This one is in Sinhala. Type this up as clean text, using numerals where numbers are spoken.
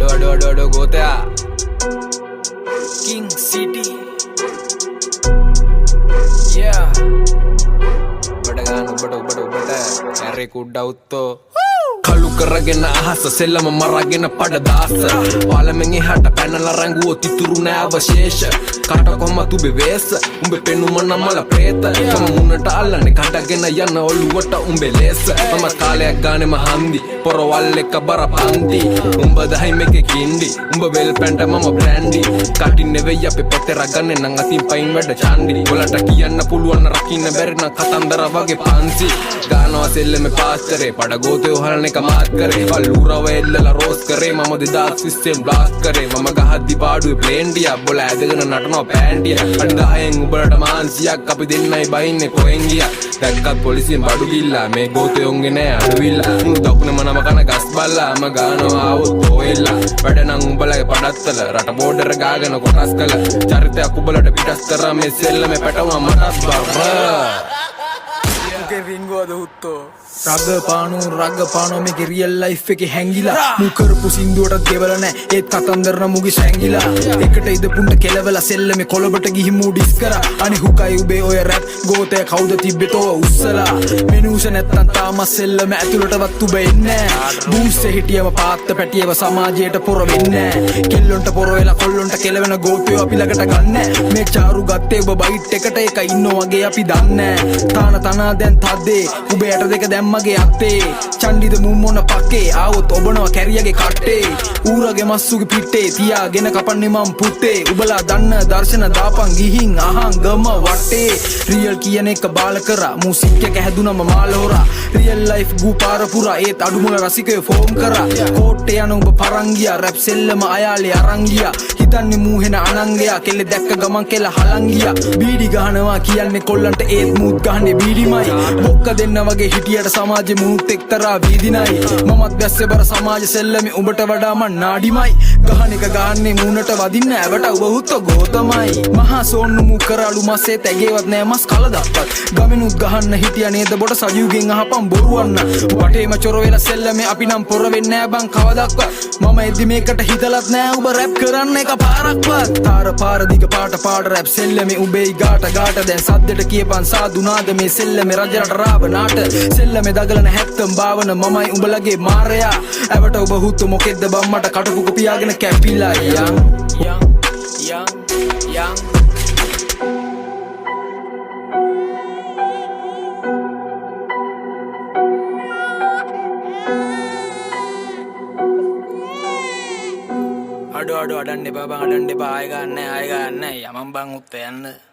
අඩෝ ගෝතයා King City yeah ඔබට ඇරේ කුඩ්ඩවුත්තෝ කලු කරගෙන අහස සෙල්ලම මරගෙන පඩදාස පාලමෙන් එහාට පැනලා රංගුවොත් ඉතුරු නෑ අවශේෂ කට කොහමද උඹේ වේස උඹේ පෙනුම නමල ප්‍රේත මම මුන්නට අල්ලන්නේ කඩගෙන යන ඔළුවට උඹේ ලේස මම කාලයක් ගානේ මහන්දි පොරවල් එක බර පන්ති උඹ දහයි මේකේ කින්ඩි උඹ වෙල් පැන්ට මම බ්‍රෑන්ඩි කටින් නෙවෙයි අපේ පොතේ රගන්නේ නම් අතින් පයින් වැඩ චාන්ඩි ඔලට කියන්න පුළුවන් රකින්න බැරි නම් කතන්දර වගේ පන්සි ගානවා සෙල්ලමේ පාස්තරේ පඩ ගෝතේ හොරන එක මාත් करे කල්ලුරව එල්ලලා රෝස් කරේ මම 2000 සිස්ටම් බ්ලාස්ට් කරේ මම ගහද්දි පාඩුවේ ප්ලේන්ඩියා බොල ඇදගෙන නටනවා පෑන්ඩියා අඩි 10න් උඹලට මාන්සියක් අපි දෙන්නයි බයින්නේ කොහෙන් ගියා දැක්කත් පොලිසියෙන් බඩු ගිල්ලා මේ ගෝතයෝන්ගේ නෑ අඩුවිල්ලා මුළු දකුණ මනම කන ගස් බල්ලා මම ගානවා ආවොත් පොෙල්ලා වැඩ නම් උඹලගේ පඩත්තල රට බෝඩර් ගාගෙන කොටස් කළ චරිතයක් උඹලට පිටස් කරා මේ සෙල්ලමේ පැටවුවා මටත් බබ්බා රිංගුවද හුත්තෝ රගපානෝ මේක රියල් ලයිෆ් එකේ හැංගිලා මු කරපු සින්දුවටත් ගෙවල නෑ ඒත් කතන්දර නමුගේ සැංගිලා එකට ඉදපුන්ට කෙලවලා සෙල්ලමේ කොළඹට ගිහින් මූ ඩිස් කරා අනේ හුකයි උබේ ඔය රැප් ගෝතය කවුද තිබ්බේ තෝ උස්සලා මෙනුස නැත්තම් තාම සෙල්ලම ඇතුළටවත් උබ එන්නේ නෑ බූස්සේ හිටියම පාත්ත පැටියව සමාජයට පොර වෙන්නේ නෑ කෙල්ලොන්ට පොර වෙලා කොල්ලොන්ට කෙලවෙන ගෝතයෝ අපි ළඟට ගන්නෑ මේ චාරු ගත්තේ ඔබ බයිට් එකට එක ඉන්නෝ වගේ අපි දන්නේ තාන තනා දැන් තද්දේ උබේ ඇට දෙක දැම්මගේ අත්තේ චණ්ඩිද මුම්මොන පක්කේ ආවොත් ඔබනවා කැරියගේ කට්ටේ ඌරගේ මස්සුගේ පිටේ තියාගෙන කපන්නේ මම් පුත්තේ උබලා දන්න දර්ශන දාපන් ගිහින් අහන් ගම වටේ රියල් කියන එක බාල කරා මූසික් එක හැදුනම මාල හොරා රියල් ලයිෆ් ගූ පාර පුරා ඒත් අඩුමුල රසිකයෝ ෆෝම් කරා කෝට්ටේ යන උඹ පරන් ගියා රැප් සෙල්ලම අයාලේ අරන් ගියා හිතන්නේ මූහෙන අනංගයා කෙල්ල දැක්ක ගමන් කෙල්ල හලන් ගියා බීඩි ගහනවා කියන්නේ කොල්ලන්ට ඒත් මූත් ගහන්නේ බීඩිමයි බොක්ක දෙන්න වගේ හිටියට සමාජෙ මූත් එක්තරා වීදිනයි මමත් දැස්සේ බර සමාජ සෙල්ලමේ උඹට වඩා මං නාඩිමයි ගහන එක ගහන්නේ මූණට වදින්න ඇවට උඹ හුත්තෝ ගෝතමයි මහා සෝන්නු මු කරාලු මස්සේ තැගේවත් නෑ මස් කලදක්වත් ගමනුත් ගහන්න හිටියා නේද බොට සජුගෙන් අහපන් බොරුවන්න වටේම චොර වෙලා සෙල්ලමේ අපි නම් පොර වෙන්නේ නෑ බං කවදක්වත් මම එද්දි මේකට හිතලත් නෑ උඹ රැප් කරන්න එක පාරක්වත් තාර පාර දිග පාට රැප් සෙල්ලමේ උඹේ ගාට දැන් සද්දට කියපන් සාදුනාද මේ සෙල්ලමේ රජරට රාව නාට සෙල්ලමේ දගලන හැත්තම් භාවන මමයි උඹලගේ මාරයා ඇවට ඔබ හුත්තු මොකෙද්ද බම්මට කටුකුක පියාගෙන කැපිලා යන් අඩෝ අඩන්න එපා බං අඩන්න එපා ආය ගන්න යමන් බං උත්ත යන්න